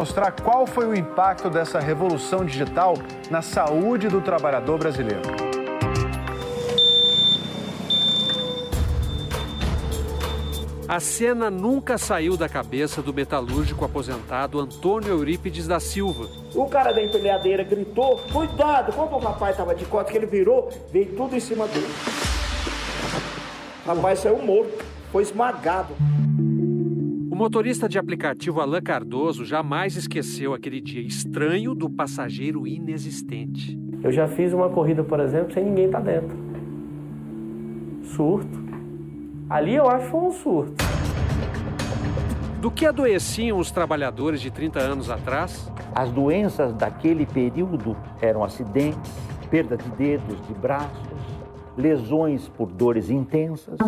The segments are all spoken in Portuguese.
Mostrar qual foi o impacto dessa revolução digital na saúde do trabalhador brasileiro. A cena nunca saiu da cabeça do metalúrgico aposentado Antônio Eurípides da Silva. O cara da empilhadeira gritou, cuidado, quando o rapaz estava de costas, que ele virou, veio tudo em cima dele. O rapaz saiu morto, foi esmagado. O motorista de aplicativo Alain Cardoso jamais esqueceu aquele dia estranho do passageiro inexistente. Eu já fiz uma corrida, por exemplo, sem ninguém estar dentro. Surto. Ali eu acho que foi um surto. Do que adoeciam os trabalhadores de 30 anos atrás? As doenças daquele período eram acidentes, perda de dedos, de braços, lesões por dores intensas.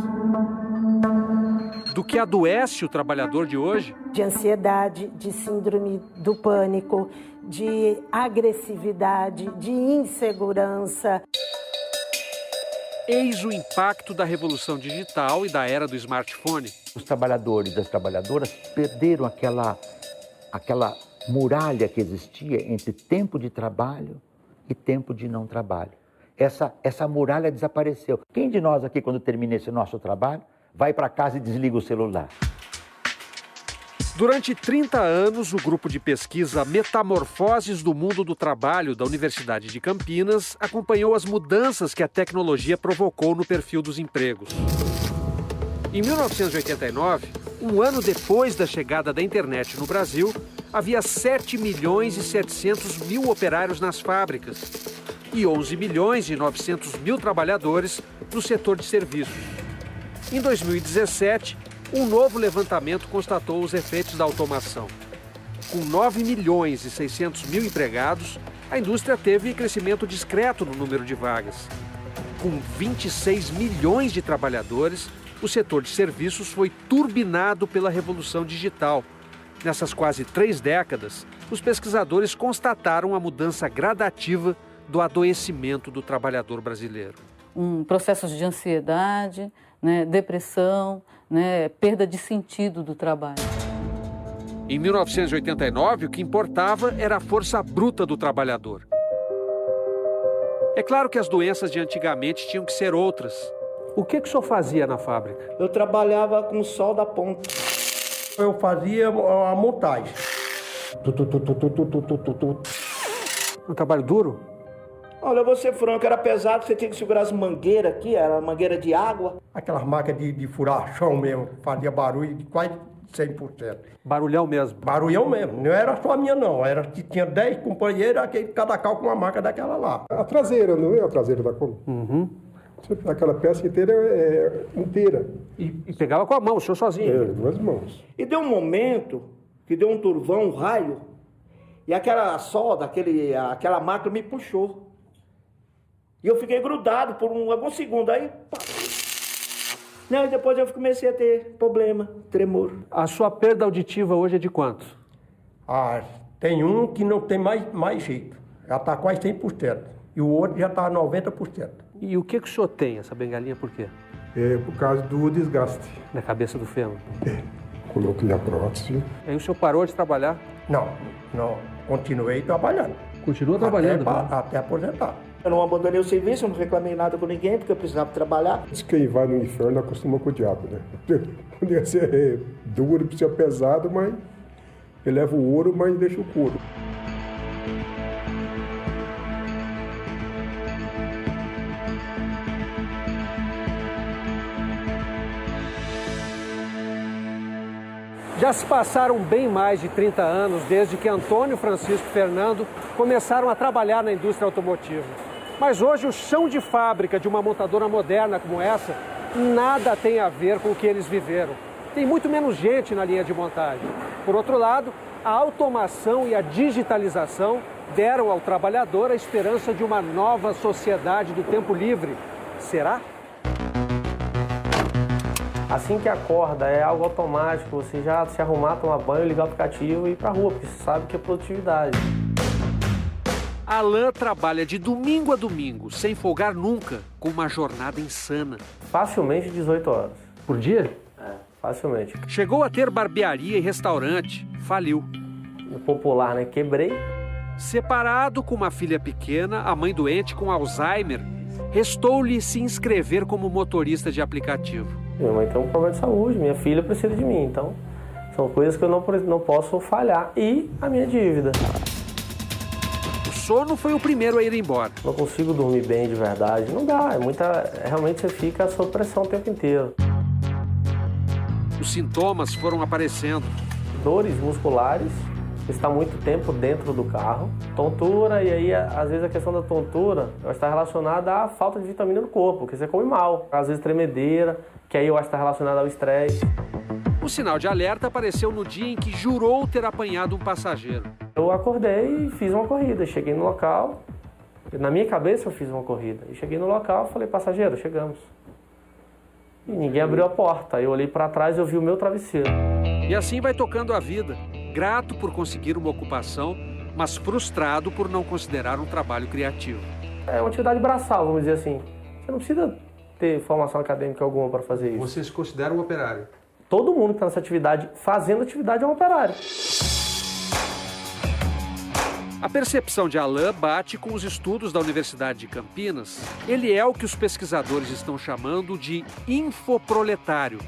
Do que adoece o trabalhador de hoje? De ansiedade, de síndrome do pânico, de agressividade, de insegurança. Eis o impacto da revolução digital e da era do smartphone. Os trabalhadores e as trabalhadoras perderam aquela muralha que existia entre tempo de trabalho e tempo de não trabalho. Essa muralha desapareceu. Quem de nós aqui, quando termina esse nosso trabalho, vai para casa e desliga o celular? Durante 30 anos, o grupo de pesquisa Metamorfoses do Mundo do Trabalho da Universidade de Campinas acompanhou as mudanças que a tecnologia provocou no perfil dos empregos. Em 1989, um ano depois da chegada da internet no Brasil, havia 7 milhões e 700 mil operários nas fábricas e 11 milhões e 900 mil trabalhadores no setor de serviços. Em 2017, um novo levantamento constatou os efeitos da automação. Com 9 milhões e 600 mil empregados, a indústria teve crescimento discreto no número de vagas. Com 26 milhões de trabalhadores, o setor de serviços foi turbinado pela revolução digital. Nessas quase 3 décadas, os pesquisadores constataram a mudança gradativa do adoecimento do trabalhador brasileiro. Processos de ansiedade, depressão, perda de sentido do trabalho. Em 1989, o que importava era a força bruta do trabalhador. É claro que as doenças de antigamente tinham que ser outras. O que o senhor fazia na fábrica? Eu trabalhava com o sol da ponta. Eu fazia a montagem. Um trabalho duro? Olha, eu vou ser franco, era pesado, você tinha que segurar as mangueiras aqui, era mangueira de água. Aquelas máquinas de furar chão mesmo, fazia barulho de quase 100%. Barulhão mesmo? Barulhão mesmo, não era só a minha não, era que tinha 10 companheiros, cada carro com uma máquina daquela lá. A traseira, não é a traseira da Kombi? Uhum. Aquela peça inteira é inteira. E pegava com a mão, o senhor sozinho? Duas mãos. E deu um momento que deu um turvão, um raio, e aquela solda, aquela máquina me puxou. E eu fiquei grudado por alguns segundos, aí... Pá. Não, e depois eu comecei a ter problema, tremor. A sua perda auditiva hoje é de quanto? Tem um que não tem mais jeito, já está quase 100%, e o outro já está 90%. E o que o senhor tem, essa bengalinha, por quê? É por causa do desgaste. Na cabeça do fêmur? Coloquei a prótese. Aí o senhor parou de trabalhar? Não, continuei trabalhando. Continua trabalhando? Até aposentar. Eu não abandonei o serviço, eu não reclamei nada com ninguém, porque eu precisava trabalhar. Diz que quem vai no inferno acostuma com o diabo, né? Podia ser duro, precisa ser pesado, mas ele leva o ouro, mas deixa o couro. Já se passaram bem mais de 30 anos desde que Antônio, Francisco e Fernando começaram a trabalhar na indústria automotiva. Mas hoje o chão de fábrica de uma montadora moderna como essa nada tem a ver com o que eles viveram. Tem muito menos gente na linha de montagem. Por outro lado, a automação e a digitalização deram ao trabalhador a esperança de uma nova sociedade do tempo livre. Será? Assim que acorda, é algo automático, você já se arrumar, tomar banho, ligar o aplicativo e ir pra rua, porque você sabe que é produtividade. Alain trabalha de domingo a domingo, sem folgar nunca, com uma jornada insana. Facilmente 18 horas. Por dia? Facilmente. Chegou a ter barbearia e restaurante, faliu. no popular, né, quebrei. Separado com uma filha pequena, a mãe doente com Alzheimer, restou-lhe se inscrever como motorista de aplicativo. Minha mãe tem um problema de saúde, minha filha precisa de mim, então são coisas que eu não posso falhar. E a minha dívida. O sono foi o primeiro a ir embora. Não consigo dormir bem de verdade, não dá, realmente você fica sob pressão o tempo inteiro. Os sintomas foram aparecendo. Dores musculares, está muito tempo dentro do carro, tontura, e aí às vezes a questão da tontura está relacionada à falta de vitamina no corpo, que você come mal, às vezes tremedeira, que aí eu acho que está relacionada ao estresse. O sinal de alerta apareceu no dia em que jurou ter apanhado um passageiro. Eu acordei e fiz uma corrida, cheguei no local, na minha cabeça eu fiz uma corrida, e cheguei no local e falei, passageiro, chegamos. E ninguém abriu a porta, eu olhei para trás e eu vi o meu travesseiro. E assim vai tocando a vida, grato por conseguir uma ocupação, mas frustrado por não considerar um trabalho criativo. É uma atividade braçal, vamos dizer assim. Você não precisa ter formação acadêmica alguma para fazer isso. Você se considera um operário? Todo mundo que está nessa atividade, fazendo atividade, é um operário. A percepção de Alain bate com os estudos da Universidade de Campinas. Ele é o que os pesquisadores estão chamando de infoproletário.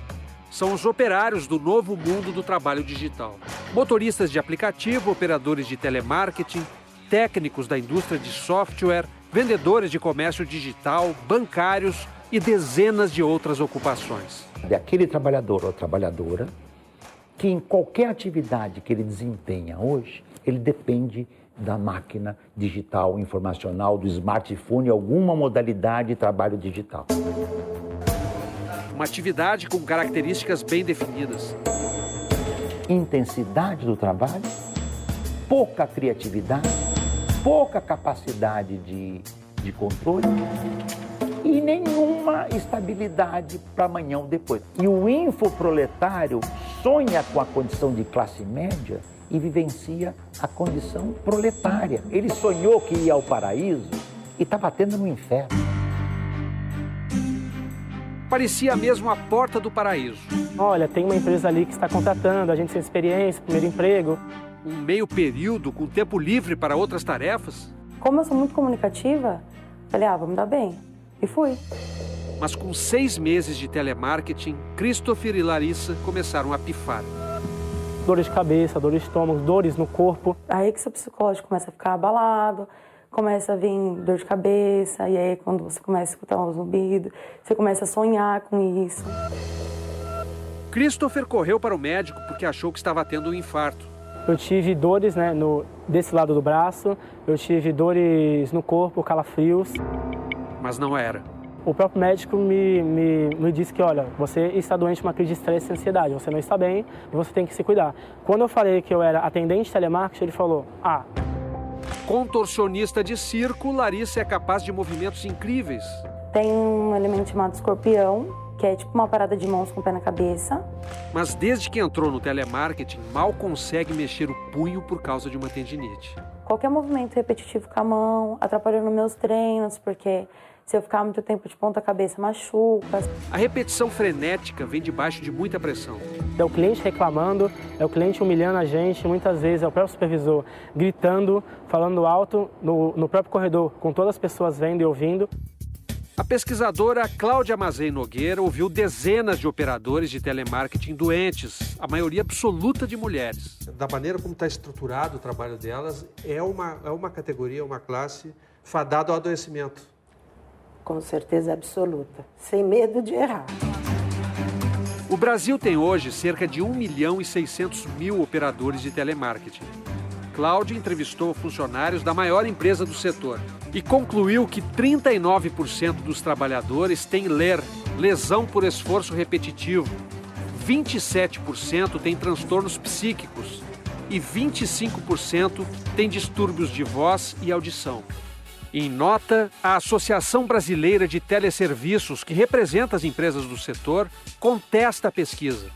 São os operários do novo mundo do trabalho digital. Motoristas de aplicativo, operadores de telemarketing, técnicos da indústria de software, vendedores de comércio digital, bancários e dezenas de outras ocupações. Daquele trabalhador ou trabalhadora que em qualquer atividade que ele desempenha hoje, ele depende da máquina digital, informacional, do smartphone, alguma modalidade de trabalho digital. Uma atividade com características bem definidas. Intensidade do trabalho, pouca criatividade, pouca capacidade de controle e nenhuma estabilidade para amanhã ou depois. E o infoproletário sonha com a condição de classe média e vivencia a condição proletária. Ele sonhou que ia ao paraíso e está batendo no inferno. Parecia mesmo a porta do paraíso. Olha, tem uma empresa ali que está contratando, a gente sem experiência, primeiro emprego. Um meio período com tempo livre para outras tarefas. Como eu sou muito comunicativa, falei, vamos dar bem. E fui. Mas com 6 meses de telemarketing, Christopher e Larissa começaram a pifar. Dores de cabeça, dores de estômago, dores no corpo. Aí que seu psicológico começa a ficar abalado, começa a vir dor de cabeça, e aí quando você começa a escutar um zumbido, você começa a sonhar com isso. Christopher correu para o médico porque achou que estava tendo um infarto. Eu tive dores, desse lado do braço, eu tive dores no corpo, calafrios. Mas não era. O próprio médico me disse que, olha, você está doente de uma crise de estresse e ansiedade, você não está bem e você tem que se cuidar. Quando eu falei que eu era atendente de telemarketing, ele falou, Contorcionista de circo, Larissa é capaz de movimentos incríveis. Tem um elemento chamado escorpião, que é tipo uma parada de mãos com o pé na cabeça. Mas desde que entrou no telemarketing, mal consegue mexer o punho por causa de uma tendinite. Qualquer movimento repetitivo com a mão atrapalha nos meus treinos, porque se eu ficar muito tempo de ponta cabeça, machuca. A repetição frenética vem debaixo de muita pressão. É o cliente reclamando, é o cliente humilhando a gente, muitas vezes é o próprio supervisor gritando, falando alto no próprio corredor, com todas as pessoas vendo e ouvindo. A pesquisadora Cláudia Mazei Nogueira ouviu dezenas de operadores de telemarketing doentes, a maioria absoluta de mulheres. Da maneira como está estruturado o trabalho delas, é uma categoria, uma classe fadada ao adoecimento. Com certeza absoluta, sem medo de errar. O Brasil tem hoje cerca de 1.600.000 operadores de telemarketing. Cláudia entrevistou funcionários da maior empresa do setor e concluiu que 39% dos trabalhadores têm lesão por esforço repetitivo, 27% têm transtornos psíquicos e 25% têm distúrbios de voz e audição. Em nota, a Associação Brasileira de Teleserviços, que representa as empresas do setor, contesta a pesquisa.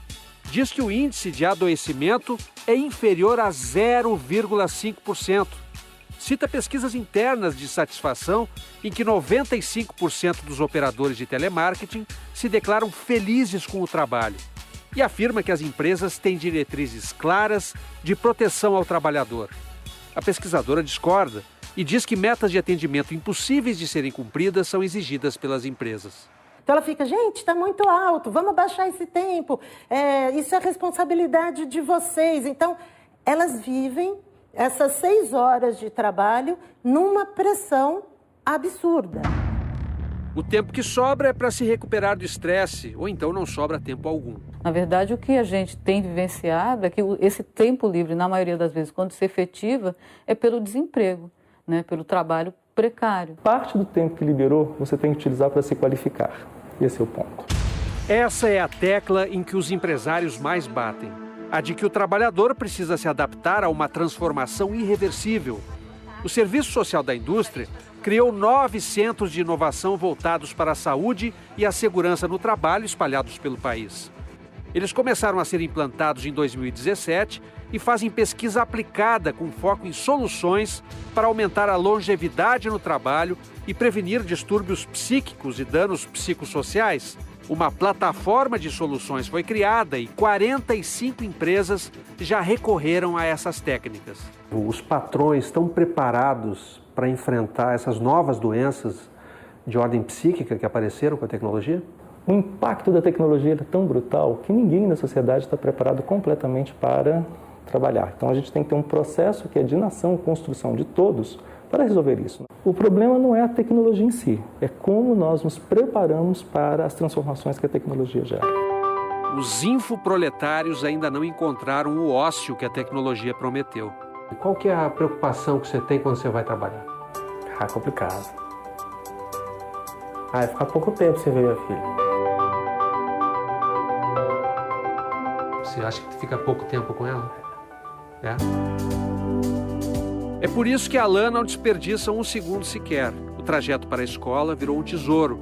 Diz que o índice de adoecimento é inferior a 0,5%. Cita pesquisas internas de satisfação em que 95% dos operadores de telemarketing se declaram felizes com o trabalho. e afirma que as empresas têm diretrizes claras de proteção ao trabalhador. A pesquisadora discorda e diz que metas de atendimento impossíveis de serem cumpridas são exigidas pelas empresas. Então ela fica, gente, está muito alto, vamos abaixar esse tempo, isso é responsabilidade de vocês. Então, elas vivem essas 6 horas de trabalho numa pressão absurda. O tempo que sobra é para se recuperar do estresse, ou então não sobra tempo algum. Na verdade, o que a gente tem vivenciado é que esse tempo livre, na maioria das vezes, quando se efetiva, é pelo desemprego, né? Pelo trabalho precário. Parte do tempo que liberou, você tem que utilizar para se qualificar. Esse é o ponto. Essa é a tecla em que os empresários mais batem. A de que o trabalhador precisa se adaptar a uma transformação irreversível. O Serviço Social da Indústria criou 9 centros de inovação voltados para a saúde e a segurança no trabalho espalhados pelo país. Eles começaram a ser implantados em 2017 e fazem pesquisa aplicada com foco em soluções para aumentar a longevidade no trabalho e prevenir distúrbios psíquicos e danos psicossociais. Uma plataforma de soluções foi criada e 45 empresas já recorreram a essas técnicas. Os patrões estão preparados para enfrentar essas novas doenças de ordem psíquica que apareceram com a tecnologia? O impacto da tecnologia é tão brutal que ninguém na sociedade está preparado completamente para trabalhar. Então a gente tem que ter um processo que é de nação, construção de todos, para resolver isso. O problema não é a tecnologia em si, é como nós nos preparamos para as transformações que a tecnologia gera. Os infoproletários ainda não encontraram o ócio que a tecnologia prometeu. Qual que é a preocupação que você tem quando você vai trabalhar? Complicado. É ficar pouco tempo sem ver minha filha. Você acha que fica pouco tempo com ela? É por isso que a Alain não desperdiça um segundo sequer. O trajeto para a escola virou um tesouro,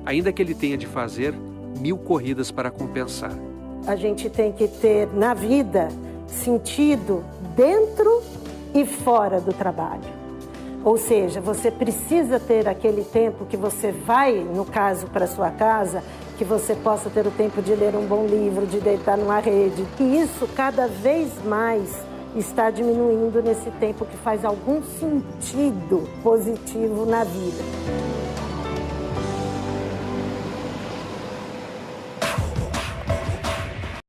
ainda que ele tenha de fazer 1000 corridas para compensar. A gente tem que ter na vida sentido dentro e fora do trabalho. Ou seja, você precisa ter aquele tempo que você vai, no caso, para sua casa, que você possa ter o tempo de ler um bom livro, de deitar numa rede. E isso cada vez mais está diminuindo nesse tempo que faz algum sentido positivo na vida.